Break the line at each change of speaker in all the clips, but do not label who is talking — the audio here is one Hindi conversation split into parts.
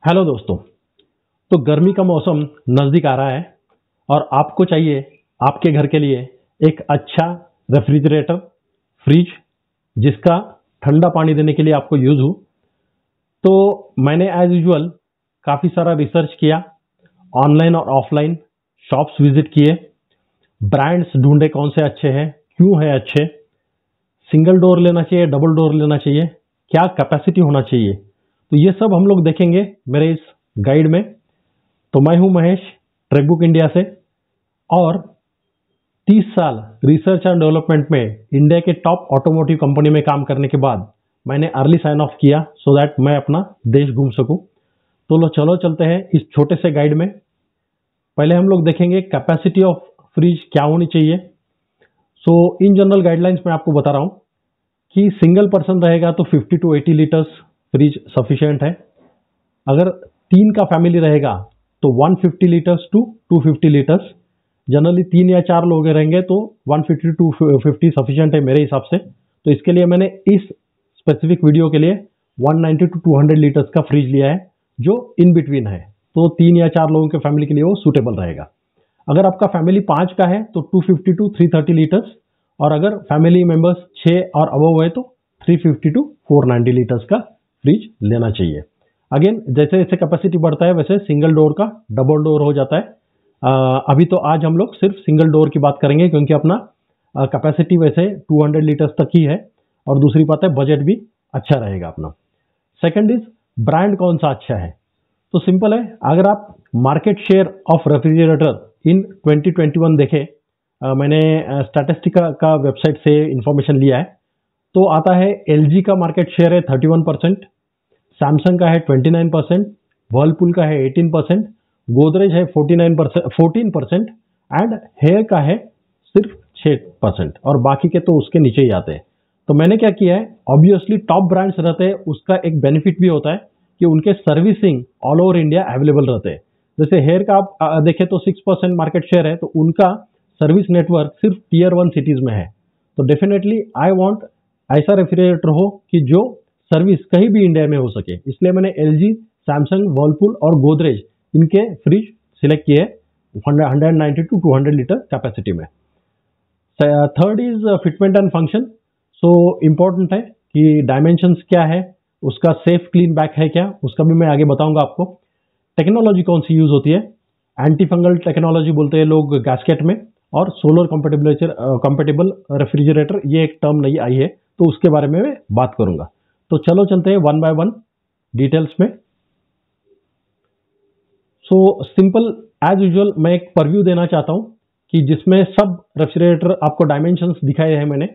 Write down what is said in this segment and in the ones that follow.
हेलो दोस्तों। तो गर्मी का मौसम नज़दीक आ रहा है और आपको चाहिए आपके घर के लिए एक अच्छा रेफ्रिजरेटर, फ्रिज जिसका ठंडा पानी देने के लिए आपको यूज़ हो। तो मैंने एज यूजुअल काफ़ी सारा रिसर्च किया, ऑनलाइन और ऑफलाइन शॉप्स विजिट किए, ब्रांड्स ढूंढे कौन से अच्छे हैं, क्यों है अच्छे, सिंगल डोर लेना चाहिए, डबल डोर लेना चाहिए, क्या कैपेसिटी होना चाहिए। तो ये सब हम लोग देखेंगे मेरे इस गाइड में। तो मैं हूं महेश, ट्रेकबुक इंडिया से, और 30 साल रिसर्च एंड डेवलपमेंट में इंडिया के टॉप ऑटोमोटिव कंपनी में काम करने के बाद मैंने अर्ली साइन ऑफ किया सो दैट मैं अपना देश घूम सकूं। तो लो चलो चलते हैं इस छोटे से गाइड में। पहले हम लोग देखेंगे कैपेसिटी ऑफ फ्रिज क्या होनी चाहिए। सो इन जनरल गाइडलाइंस में आपको बता रहा हूं कि सिंगल पर्सन रहेगा तो 50 to 80 लीटर्स फ्रिज सफिशिएंट है। अगर तीन का फैमिली रहेगा तो 150 लीटर्स टू 250 लीटर्स। जनरली 3 या 4 लोग रहेंगे तो 150 टू 250 सफिशिएंट है मेरे हिसाब से। तो इसके लिए मैंने इस स्पेसिफिक वीडियो के लिए 190 टू 200 लीटर्स का फ्रिज लिया है जो इन बिटवीन है। तो 3 या 4 लोगों के फैमिली के लिए वो सूटेबल रहेगा। अगर आपका फैमिली 5 का है तो 250 टू 330 लीटर्स, और अगर फैमिली मेंबर्स 6 और अबव है तो 350 टू 490 लीटर्स का फ्रिज लेना चाहिए। अगेन जैसे जैसे कैपेसिटी बढ़ता है वैसे सिंगल डोर का डबल डोर हो जाता है। अभी तो आज हम लोग सिर्फ सिंगल डोर की बात करेंगे क्योंकि अपना कैपेसिटी वैसे 200 लीटर्स तक ही है, और दूसरी बात है बजट भी अच्छा रहेगा अपना। सेकंड इज ब्रांड कौन सा अच्छा है। तो सिंपल है, अगर आप मार्केट शेयर ऑफ रेफ्रिजरेटर इन 2021 देखें, मैंने स्टैटिस्टिका का वेबसाइट से इंफॉर्मेशन लिया है, तो आता है एलजी का मार्केट शेयर है 31%, सैमसंग का है 29%, वर्लपूल का है 18%, गोदरेज है 14% एंड हेयर का है सिर्फ 6%, और बाकी के तो उसके नीचे ही आते हैं। तो मैंने क्या किया है, ऑब्वियसली टॉप ब्रांड्स रहते हैं उसका एक बेनिफिट भी होता है कि उनके servicing all over India available रहते हैं। जैसे हेयर का आप देखें तो 6% मार्केट शेयर है, तो उनका सर्विस नेटवर्क सिर्फ टीयर 1 सिटीज में है। तो डेफिनेटली आई वांट ऐसा रेफ्रिजरेटर हो कि जो सर्विस कहीं भी इंडिया में हो सके, इसलिए मैंने एलजी, सैमसंग, वर्लपूल और गोदरेज इनके फ्रिज सिलेक्ट किए 190 टू 200 लीटर कैपेसिटी में। Third is fitment and function. So important है कि डायमेंशंस क्या है, उसका सेफ क्लीन बैक है क्या, उसका भी मैं आगे बताऊंगा आपको। टेक्नोलॉजी कौन सी यूज होती है, एंटी फंगल टेक्नोलॉजी बोलते हैं लोग गैस्केट में, और सोलर कंपेटेबल रेफ्रिजरेटर ये एक टर्म नई आई है, तो उसके बारे में मैं बात करूंगा। तो चलो चलते हैं वन बाय वन डिटेल्स में। सो सिंपल एज यूजुअल मैं एक परव्यू देना चाहता हूं कि जिसमें सब रेफ्रिजरेटर आपको डायमेंशंस दिखाए हैं मैंने,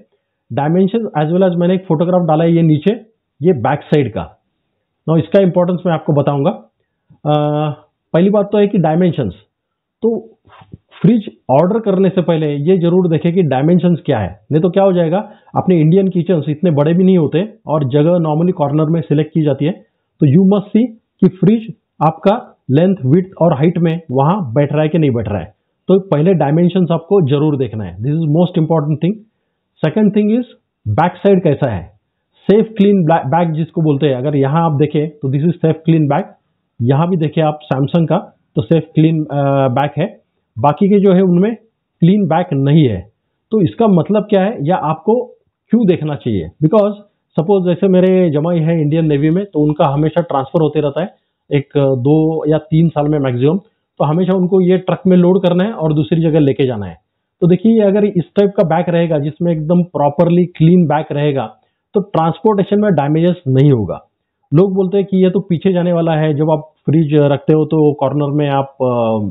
डायमेंशन एज वेल एज मैंने एक फोटोग्राफ डाला है ये नीचे, ये बैक साइड का। ना इसका इंपॉर्टेंस मैं आपको बताऊंगा। पहली बात तो है कि डायमेंशंस, तो फ्रिज ऑर्डर करने से पहले ये जरूर देखें कि डायमेंशंस क्या है, नहीं तो क्या हो जाएगा, अपने इंडियन किचन्स इतने बड़े भी नहीं होते और जगह नॉर्मली कॉर्नर में सिलेक्ट की जाती है। तो यू मस्ट सी कि फ्रिज आपका लेंथ, विड्थ और हाइट में वहां बैठ रहा है कि नहीं बैठ रहा है। तो पहले डायमेंशंस आपको जरूर देखना है, this is most important thing. Second thing is back side कैसा है, सेफ क्लीन बैग जिसको बोलते हैं। अगर यहाँ आप देखें तो this is safe clean bag, यहाँ भी देखिए आप सैमसंग का तो सेफ क्लीन बैग है, बाकी के जो है उनमें क्लीन बैक नहीं है। तो इसका मतलब क्या है या आपको क्यों देखना चाहिए, बिकॉज सपोज जैसे मेरे जमाई है इंडियन नेवी में, तो उनका हमेशा ट्रांसफर होते रहता है एक 2 या 3 साल में मैक्सिमम, तो हमेशा उनको ये ट्रक में लोड करना है और दूसरी जगह लेके जाना है। तो देखिए अगर इस टाइप का बैग रहेगा जिसमें एकदम प्रॉपरली क्लीन बैग रहेगा तो ट्रांसपोर्टेशन में डैमेजेस नहीं होगा। लोग बोलते हैं कि ये तो पीछे जाने वाला है, जब आप फ्रिज रखते हो तो कॉर्नर में आप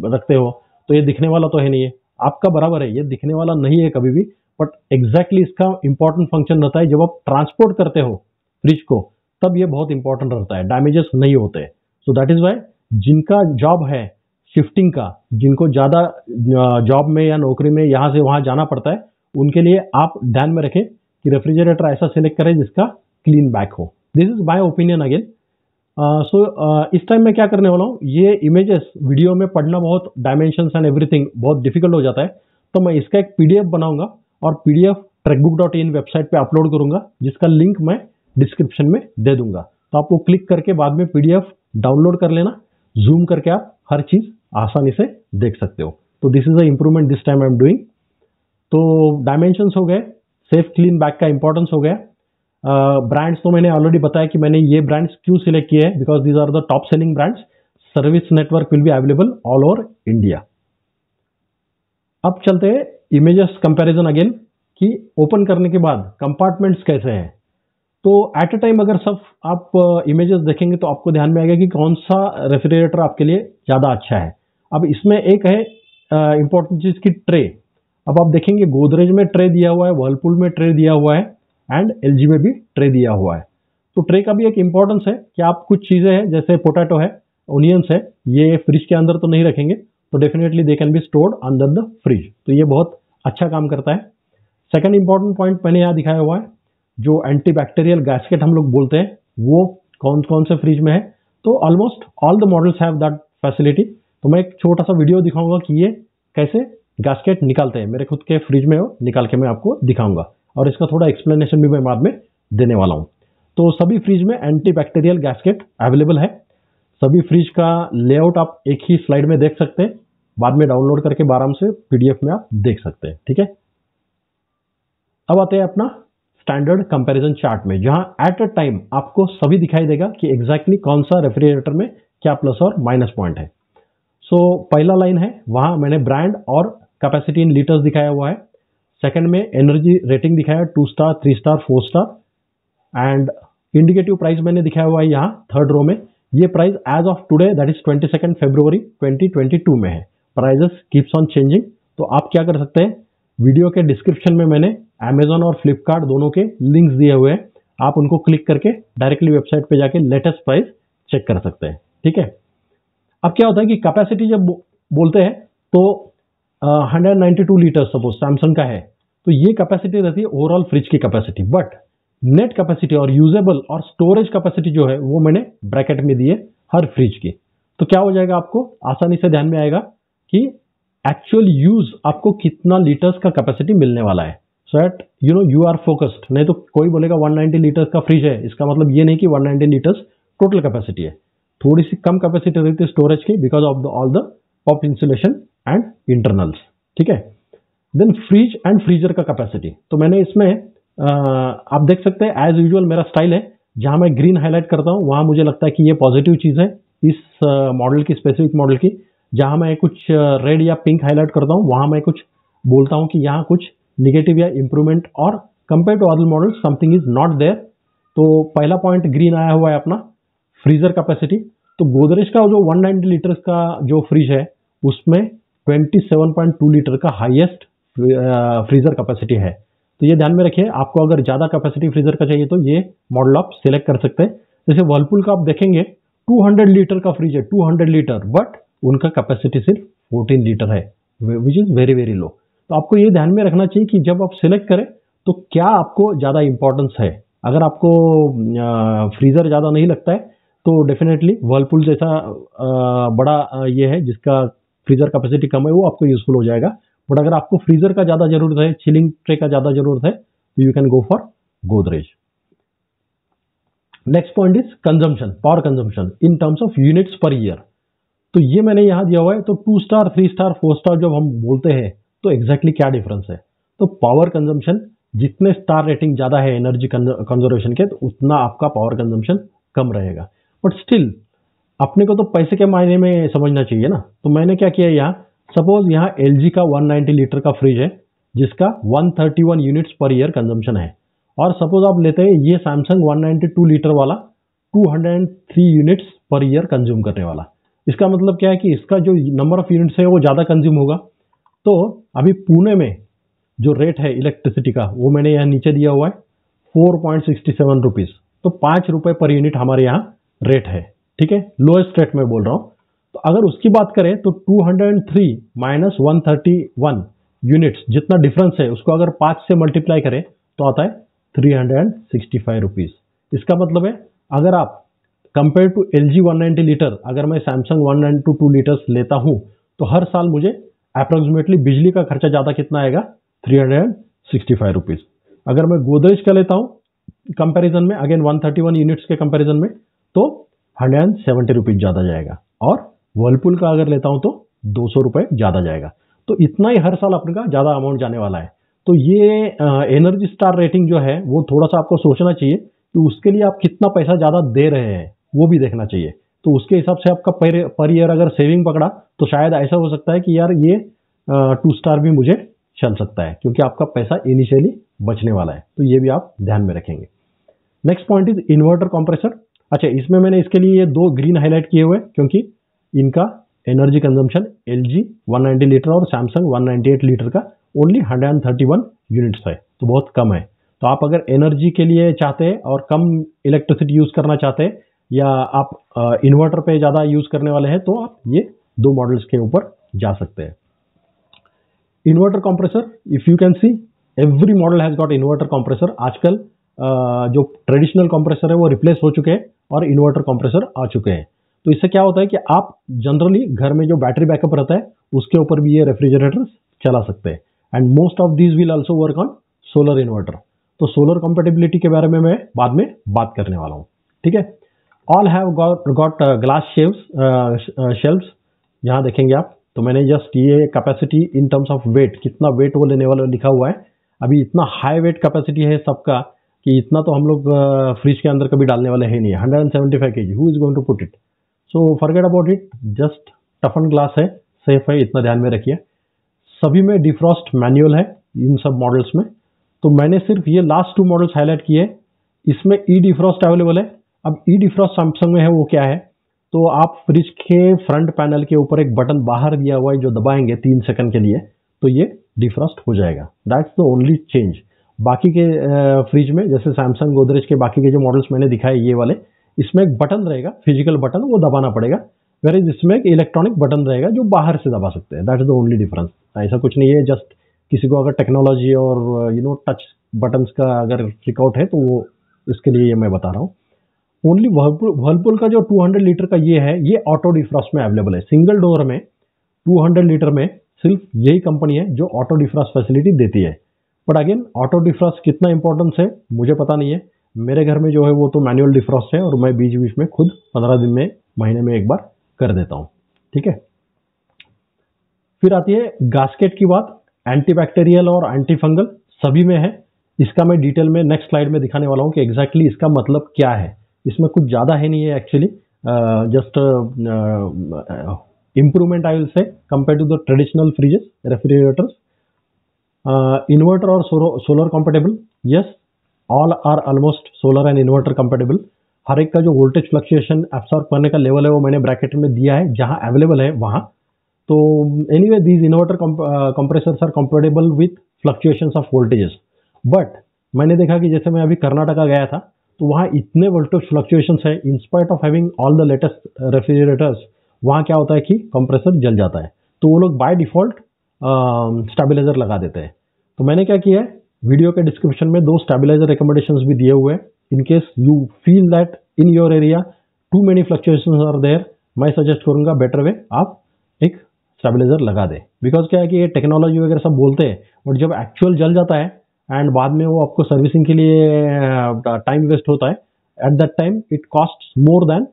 रखते हो तो ये दिखने वाला तो है नहीं है। आपका बराबर है, ये दिखने वाला नहीं है कभी भी, बट एग्जैक्टली इसका इंपॉर्टेंट फंक्शन रहता है जब आप ट्रांसपोर्ट करते हो फ्रिज को, तब ये बहुत इंपॉर्टेंट रहता है, डैमेजेस नहीं होते। सो दैट इज वाई जिनका जॉब है शिफ्टिंग का, जिनको ज्यादा जॉब में या नौकरी में यहाँ से वहां जाना पड़ता है, उनके लिए आप ध्यान में रखें कि रेफ्रिजरेटर ऐसा सिलेक्ट करें जिसका क्लीन बैक हो। This is my opinion again. इस टाइम मैं क्या करने वाला हूँ, ये इमेजेस वीडियो में पढ़ना बहुत, डायमेंशंस एंड एवरीथिंग बहुत डिफिकल्ट हो जाता है, तो मैं इसका एक पीडीएफ बनाऊंगा और पीडीएफ ट्रेकबुक.in वेबसाइट पे अपलोड करूंगा, जिसका लिंक मैं डिस्क्रिप्शन में दे दूंगा। तो आप वो क्लिक करके बाद में पीडीएफ डाउनलोड कर लेना, जूम करके आप हर चीज़ आसानी से देख सकते हो। तो this is a improvement this time I am doing. तो डायमेंशंस हो गए, सेफ क्लीन बैग का इंपॉर्टेंस हो गया। ब्रांड्स तो मैंने ऑलरेडी बताया कि मैंने ये ब्रांड्स क्यों सिलेक्ट किए हैं, because these are the top selling brands. Service network will be available all over India. अब चलते हैं इमेजेस कंपैरिजन अगेन, कि ओपन करने के बाद कंपार्टमेंट्स कैसे हैं। तो एट अ टाइम अगर सब आप इमेजेस देखेंगे तो आपको ध्यान में आएगा कि कौन सा रेफ्रिजरेटर आपके लिए ज़्यादा अच्छा है। अब इसमें एक है इंपॉर्टेंट चीज़ की ट्रे। अब आप देखेंगे गोदरेज में ट्रे दिया हुआ है, वर्लपूल में ट्रे दिया हुआ है एंड एलजी में भी ट्रे दिया हुआ है। तो ट्रे का भी एक इंपॉर्टेंस है कि आप कुछ चीज़ें हैं जैसे पोटैटो है, ओनियंस है, ये फ्रिज के अंदर तो नहीं रखेंगे, तो definitely they can be stored under the fridge. तो ये बहुत अच्छा काम करता है। सेकंड इंपॉर्टेंट पॉइंट मैंने यहाँ दिखाया हुआ है, जो एंटीबैक्टीरियल गैस्केट हम लोग बोलते हैं, वो कौन कौन से फ्रिज में है। तो almost all the models have that facility. तो मैं एक छोटा सा वीडियो दिखाऊंगा कि ये कैसे गैस्केट निकालते हैं, मेरे खुद के फ्रिज में हो निकाल के मैं आपको दिखाऊंगा, और इसका थोड़ा एक्सप्लेनेशन भी मैं बाद में देने वाला हूँ। तो सभी फ्रिज में एंटीबैक्टीरियल गैस्केट अवेलेबल है। सभी फ्रिज का लेआउट आप एक ही स्लाइड में देख सकते हैं, बाद में डाउनलोड करके आराम से पीडीएफ में आप देख सकते हैं। ठीक है, अब आते हैं अपना स्टैंडर्ड कंपैरिजन चार्ट में, जहां एट अ टाइम आपको सभी दिखाई देगा कि एग्जैक्टली कौन सा रेफ्रिजरेटर में क्या प्लस और माइनस पॉइंट है। सो पहला लाइन है, वहां मैंने ब्रांड और कैपेसिटी इन लीटर्स दिखाया हुआ है। सेकंड में एनर्जी रेटिंग दिखाया, 2 star, 3 star, 4 star, and indicative price मैंने दिखाया हुआ है यहाँ थर्ड रो में। ये price as of today that is 22 February 2022 में है। Prices keeps on changing. तो आप क्या कर सकते हैं, वीडियो के डिस्क्रिप्शन में मैंने अमेजॉन और फ्लिपकार्ट दोनों के लिंक्स दिए हुए हैं, आप उनको क्लिक करके डायरेक्टली वेबसाइट पे जाके लेटेस्ट प्राइस चेक कर सकते हैं। ठीक है, अब क्या होता है कि कैपेसिटी जब बोलते हैं तो 192 लीटर सपोज सैमसंग का है, तो ये कैपेसिटी रहती है ओवरऑल फ्रिज की कैपेसिटी। बट नेट कैपेसिटी और यूजेबल और स्टोरेज कैपेसिटी जो है वो मैंने ब्रैकेट में दी है हर फ्रिज की। तो क्या हो जाएगा, आपको आसानी से ध्यान में आएगा कि एक्चुअल यूज आपको कितना लीटर्स का कैपेसिटी मिलने वाला है। So that you know you are focused. नहीं तो कोई बोलेगा 190 लीटर्स का फ्रिज है, इसका मतलब ये नहीं कि 190 लीटर्स टोटल कैपेसिटी है। थोड़ी सी कम कैपेसिटी रहती है स्टोरेज की because of all the pop insulation and internals. ठीक है, देन फ्रिज एंड फ्रीजर का कैपेसिटी। तो मैंने इसमें आप देख सकते हैं एज यूजुअल मेरा स्टाइल है, जहां मैं ग्रीन हाईलाइट करता हूं वहां मुझे लगता है कि ये पॉजिटिव चीज है इस मॉडल की, स्पेसिफिक मॉडल की। जहां मैं कुछ रेड या पिंक हाईलाइट करता हूं वहां मैं कुछ बोलता हूं कि यहाँ कुछ निगेटिव या इंप्रूवमेंट, और compare to other model something is not there. तो पहला पॉइंट ग्रीन आया हुआ है अपना फ्रीजर कैपेसिटी। तो गोदरेज का जो 190 लीटर्स का जो फ्रिज है उसमें 27.2 लीटर का हाईएस्ट फ्रीजर कैपेसिटी है। तो ये ध्यान में रखिए, आपको अगर ज्यादा कैपेसिटी फ्रीजर का चाहिए तो ये मॉडल आप सिलेक्ट कर सकते हैं। जैसे वर्लपूल का आप देखेंगे 200 लीटर का फ्रिज है, 200 लीटर, बट उनका कैपेसिटी सिर्फ 14 लीटर है, which is very very low. तो आपको ये ध्यान में रखना चाहिए कि जब आप सिलेक्ट करें तो क्या आपको ज्यादा इंपॉर्टेंस है। अगर आपको फ्रीजर ज्यादा नहीं लगता है तो डेफिनेटली वर्लपूल जैसा बड़ा ये है जिसका फ्रीजर कैपेसिटी कम है, वो आपको यूजफुल हो जाएगा। बट अगर आपको फ्रीजर का ज्यादा जरूरत है, चिलिंग ट्रे का ज्यादा जरूरत है, तो you can go for Godrej. Next point is consumption, power consumption in terms of units per year. तो ये मैंने यहां दिया हुआ है। तो 2 स्टार, 3 स्टार, 4 स्टार जब हम बोलते हैं तो एग्जैक्टली क्या डिफरेंस है। तो पावर कंजम्पशन, जितने स्टार रेटिंग ज्यादा है एनर्जी कंजर्वेशन के, तो उतना आपका पावर कंजम्पशन कम रहेगा। बट स्टिल अपने को तो पैसे के मायने में समझना चाहिए ना। तो मैंने क्या किया, यहाँ सपोज यहाँ एलजी का 190 लीटर का फ्रिज है जिसका 131 यूनिट्स पर ईयर कंजम्पशन है, और सपोज आप लेते हैं ये सैमसंग 192 लीटर वाला 203 यूनिट्स पर ईयर कंज्यूम करने वाला। इसका मतलब क्या है कि इसका जो नंबर ऑफ यूनिट्स है वो ज्यादा कंज्यूम होगा। तो अभी पुणे में जो रेट है इलेक्ट्रिसिटी का वो मैंने यहाँ नीचे दिया हुआ है 4.67 रुपीज। तो 5 रुपए पर यूनिट हमारे यहाँ रेट है। ठीक है, लोएस्ट रेट में बोल रहा हूं। तो अगर उसकी बात करें तो 203 माइनस 131 यूनिट्स जितना डिफरेंस है उसको अगर 5 से मल्टीप्लाई करें तो आता है 365 रुपीज। इसका मतलब है अगर आप कंपेयर टू एलजी 190 लीटर, अगर मैं सैमसंग 192 लीटर्स लेता हूं तो हर साल मुझे अप्रोक्सीमेटली बिजली का खर्चा ज्यादा कितना आएगा, 365 रुपीज। अगर मैं गोदरेज का लेता हूं कंपैरिजन में, अगेन 131 यूनिट्स के कंपैरिजन में, तो 170 रुपीज़ ज़्यादा जाएगा, और वर्लपूल का अगर लेता हूँ तो 200 रुपये ज़्यादा जाएगा। तो इतना ही हर साल अपने का ज़्यादा अमाउंट जाने वाला है। तो ये एनर्जी स्टार रेटिंग जो है वो थोड़ा सा आपको सोचना चाहिए कि उसके लिए आप कितना पैसा ज़्यादा दे रहे हैं, वो भी देखना चाहिए। तो उसके हिसाब से आपका पर ईयर अगर सेविंग पकड़ा तो शायद ऐसा हो सकता है कि यार ये 2 स्टार भी मुझे चल सकता है, क्योंकि आपका पैसा इनिशियली बचने वाला है। तो ये भी आप ध्यान में रखेंगे। Next point is inverter compressor. अच्छा, इसमें मैंने इसके लिए ये 2 ग्रीन हाईलाइट किए हुए क्योंकि इनका एनर्जी कंजम्पशन LG 190 लीटर और सैमसंग 198 लीटर का ओनली 131 यूनिट्स है, तो बहुत कम है। तो आप अगर एनर्जी के लिए चाहते हैं और कम इलेक्ट्रिसिटी यूज करना चाहते हैं, या आप इन्वर्टर पे ज़्यादा यूज करने वाले हैं, तो आप ये 2 मॉडल्स के ऊपर जा सकते हैं। Inverter compressor, if you can see every model has got inverter compressor. आजकल जो ट्रेडिशनल कंप्रेसर है वो रिप्लेस हो चुके हैं और इन्वर्टर कंप्रेसर आ चुके हैं। तो इससे क्या होता है कि आप जनरली घर में जो बैटरी बैकअप रहता है उसके ऊपर भी ये रेफ्रिजरेटर चला सकते हैं। And most of these will also work on solar inverter. तो सोलर कंपेटेबिलिटी के बारे में मैं बाद में बात करने वाला हूँ, ठीक है। All have got glass shelves, यहाँ देखेंगे आप। तो मैंने जस्ट ये capacity in terms of weight, कितना वेट वो लेने वाला लिखा हुआ है। अभी इतना हाई वेट कैपेसिटी है सबका कि इतना तो हम लोग फ्रिज के अंदर कभी डालने वाले हैं नहीं। 175 kg, who is going to put it? So forget about it, just toughen glass है, सेफ है, इतना ध्यान में रखिए। सभी में डिफ्रॉस्ट मैनुअल है इन सब मॉडल्स में। तो मैंने सिर्फ ये लास्ट 2 मॉडल्स हाईलाइट किए, इसमें ई डिफ्रॉस्ट अवेलेबल है। अब ई डिफ्रॉस्ट सैमसंग में है, वो क्या है? तो आप फ्रिज के फ्रंट पैनल के ऊपर एक बटन बाहर दिया हुआ है, जो दबाएंगे 3 सेकंड के लिए तो ये डिफ्रॉस्ट हो जाएगा। That's the only change. बाकी के फ्रिज में, जैसे सैमसंग, गोदरेज के बाकी के जो मॉडल्स मैंने दिखाए ये वाले, इसमें एक बटन रहेगा, फिजिकल बटन, वो दबाना पड़ेगा। वेयर इसमें एक इलेक्ट्रॉनिक बटन रहेगा जो बाहर से दबा सकते हैं। That is the only difference. ऐसा कुछ नहीं है, जस्ट किसी को अगर टेक्नोलॉजी और टच बटन्स का अगर फ्लिकआउट है तो वो इसके लिए ये मैं बता रहा हूँ। ओनली वर्लपूल का जो 200 लीटर का ये है, ये ऑटो डिफ्रॉस्ट में अवेलेबल है। सिंगल डोर में 200 लीटर में सिर्फ यही कंपनी है जो ऑटो डिफ्रॉस्ट फैसिलिटी देती है। बट अगेन, ऑटो डिफ्रॉस्ट कितना इंपॉर्टेंस है मुझे पता नहीं है। मेरे घर में जो है वो तो मैनुअल डिफ्रॉस्ट है, और मैं बीच बीच में खुद 15 दिन में, महीने में एक बार कर देता हूँ, ठीक है। फिर आती है गास्केट की बात। एंटीबैक्टीरियल और एंटी फंगल सभी में है। इसका मैं डिटेल में नेक्स्ट स्लाइड में दिखाने वाला हूँ कि एग्जैक्टली इसका मतलब क्या है। इसमें कुछ ज़्यादा है नहीं है actually, just improvement I will say compare to the traditional fridges, refrigerators. Inverter और solar compatible, yes, all are almost solar and inverter compatible. हर एक का जो वोल्टेज फ्लक्चुएशन एब्सॉर्ब करने का लेवल है वो मैंने ब्रैकेट में दिया है, जहां अवेलेबल है वहां। तो anyway, these inverter compressors are compatible with fluctuations of voltages. But मैंने देखा कि जैसे मैं अभी कर्नाटका गया था तो वहाँ इतने वोल्टेज फ्लक्चुएशंस है, in spite of having all the latest refrigerators, वहाँ क्या होता है कि कंप्रेसर जल जाता है। तो वो लोग बाय डिफॉल्ट स्टेबलाइजर लगा देते हैं। तो मैंने क्या किया है, वीडियो के डिस्क्रिप्शन में 2 स्टेबलाइजर रिकमेंडेशंस भी दिए हुए हैं। In case you feel that in your area too many fluctuations are there, मैं सजेस्ट करूंगा बेटर वे आप एक स्टेबलाइजर लगा दें। बिकॉज क्या है कि ये टेक्नोलॉजी वगैरह सब बोलते हैं, बट जब एक्चुअल जल जाता है एंड बाद में वो आपको सर्विसिंग के लिए टाइम वेस्ट होता है, at that time it cost more than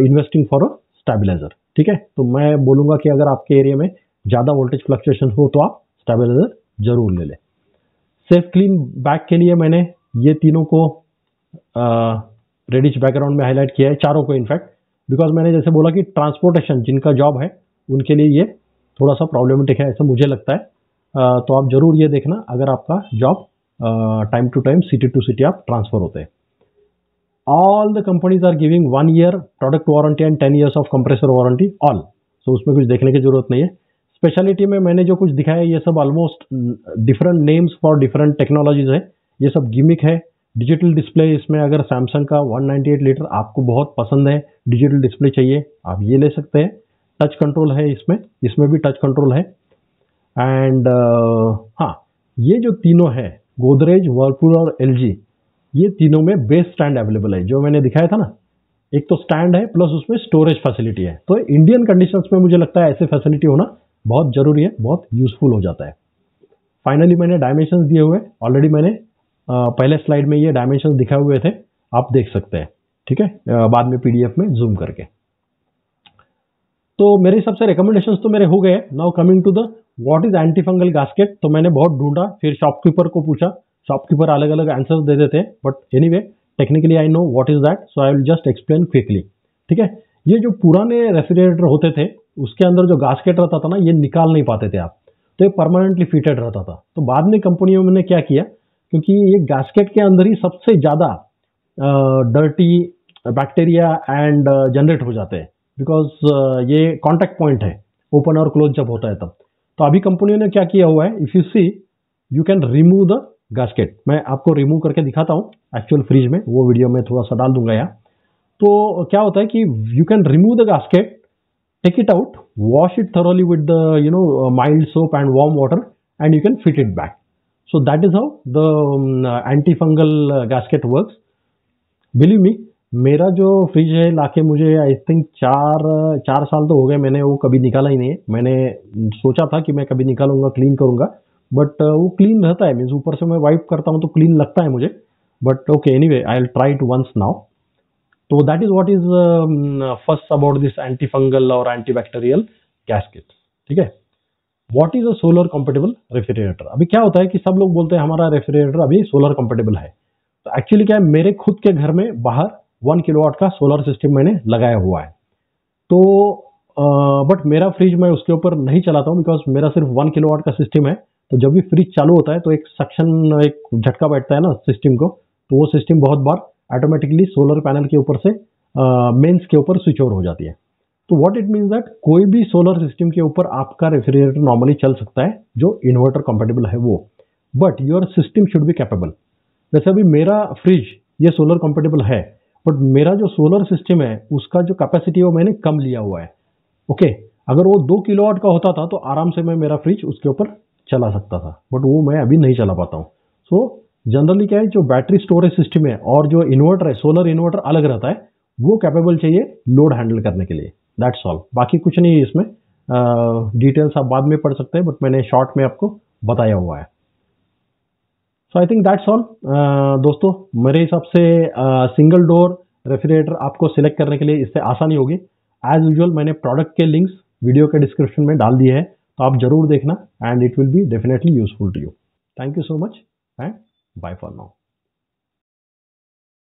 investing for a stabiliser, ठीक है। तो मैं बोलूंगा कि अगर आपके एरिया में ज़्यादा वोल्टेज फ्लक्चुएशन हो तो आप स्टेबलाइजर जरूर ले लें। सेफ क्लीन बैक के लिए मैंने ये तीनों को रेडिश बैकग्राउंड में हाईलाइट किया है, चारों को इनफैक्ट, बिकॉज मैंने जैसे बोला कि ट्रांसपोर्टेशन जिनका जॉब है उनके लिए ये थोड़ा सा प्रॉब्लमेटिक है, ऐसा मुझे लगता है। तो आप जरूर ये देखना अगर आपका job time to time, city to city आप ट्रांसफर होते हैं। All the companies are giving 1 year product warranty and 10 years of compressor warranty, all. So उसमें कुछ देखने की जरूरत नहीं है। स्पेशलिटी में मैंने जो कुछ दिखाया ये सब almost different names for different technologies है, ये सब गिमिक है। डिजिटल डिस्प्ले इसमें अगर सैमसंग का 198 लीटर आपको बहुत पसंद है, डिजिटल डिस्प्ले चाहिए, आप ये ले सकते हैं। टच कंट्रोल है इसमें भी टच कंट्रोल है। एंड हाँ, ये जो तीनों है, गोदरेज, वर्लपूल और LG, ये तीनों में बेस स्टैंड अवेलेबल है, जो मैंने दिखाया था ना। एक तो स्टैंड है प्लस उसमें स्टोरेज फैसिलिटी है। तो इंडियन कंडीशंस में मुझे लगता है ऐसे फैसिलिटी होना बहुत जरूरी है, बहुत यूजफुल हो जाता है। फाइनली मैंने डायमेंशंस दिए हुए ऑलरेडी, मैंने पहले स्लाइड में ये डायमेंशंस दिखाए हुए थे, आप देख सकते हैं। ठीक है, बाद में पीडीएफ में जूम करके। तो मेरे हिसाब से रिकमेंडेशंस तो मेरे हो गए। Now coming to the what is anti fungal gasket. तो मैंने बहुत ढूंढा, फिर शॉपकीपर को पूछा, शॉपकीपर अलग अलग आंसर दे देते हैं, but anyway technically I know what is that, so I will just explain quickly. ठीक है, ये जो पुराने रेफ्रिजरेटर होते थे उसके अंदर जो गैस्केट रहता था ना, ये निकाल नहीं पाते थे आप, तो ये परमानेंटली फिटेड रहता था। तो बाद में कंपनियों ने क्या किया, क्योंकि ये गैस्केट के अंदर ही सबसे ज़्यादा डर्टी बैक्टीरिया एंड जनरेट हो जाते हैं, बिकॉज ये कॉन्टैक्ट पॉइंट है, ओपन और क्लोज जब होता है तब। तो अभी कंपनियों ने क्या किया हुआ है, if you see you can remove the gasket. मैं आपको रिमूव करके दिखाता हूँ एक्चुअल फ्रिज में, वो वीडियो में थोड़ा सा डाल दूंगा यहाँ। तो क्या होता है कि you can remove the gasket, take it out, wash it thoroughly with the mild soap and warm water, and you can fit it back. So that is how the antifungal gasket works. Believe me, मेरा जो फ्रिज है लाके मुझे आई थिंक चार साल तो हो गए, मैंने वो कभी निकाला ही नहीं है। मैंने सोचा था कि मैं कभी निकालूंगा, क्लीन करूंगा, बट वो क्लीन रहता है, मीन्स ऊपर से मैं वाइप करता हूँ तो क्लीन लगता है मुझे, but okay anyway I will try it once now. So that is what is first about this antifungal or antibacterial gasket. ठीक है, what is a solar compatible refrigerator? अभी क्या होता है कि सब लोग बोलते हैं हमारा रेफ्रिजरेटर अभी सोलर कंपेटेबल है। तो एक्चुअली क्या है, मेरे खुद के घर में बाहर 1 किलोवाट का सोलर सिस्टम मैंने लगाया हुआ है। तो बट मेरा फ्रिज मैं उसके ऊपर नहीं चलाता हूँ, बिकॉज मेरा सिर्फ 1 किलोवाट का सिस्टम है। तो जब भी फ्रिज चालू होता है तो एक सक्शन, एक झटका बैठता है ना सिस्टम को, तो वो सिस्टम बहुत बार ऑटोमेटिकली सोलर पैनल के ऊपर से मेंस के ऊपर स्विच ओवर हो जाती है। तो व्हाट इट मीन्स दैट कोई भी सोलर सिस्टम के ऊपर आपका रेफ्रिजरेटर नॉर्मली चल सकता है जो इन्वर्टर कंपेटेबल है वो, but your system should be capable. जैसे अभी मेरा फ्रिज ये सोलर कंपेटेबल है, बट मेरा जो सोलर सिस्टम है उसका जो कैपेसिटी है वो मैंने कम लिया हुआ है। ओके, अगर वो 2 किलोवाट का होता था तो आराम से मैं मेरा फ्रिज उसके ऊपर चला सकता था, बट वो मैं अभी नहीं चला पाता हूँ। सो जनरली क्या है, जो बैटरी स्टोरेज सिस्टम है और जो इन्वर्टर है, सोलर इन्वर्टर अलग रहता है, वो कैपेबल चाहिए लोड हैंडल करने के लिए। दैट्स ऑल, बाकी कुछ नहीं है इसमें। डिटेल्स आप बाद में पढ़ सकते हैं, बट मैंने शॉर्ट में आपको बताया हुआ है। So I think that's all दोस्तों। मेरे हिसाब से सिंगल डोर रेफ्रिजरेटर आपको सिलेक्ट करने के लिए इससे आसानी होगी। एज यूजुअल मैंने प्रोडक्ट के लिंक्स वीडियो के डिस्क्रिप्शन में डाल दिए हैं, तो आप जरूर देखना, and it will be definitely useful to you. Thank you so much and bye for now.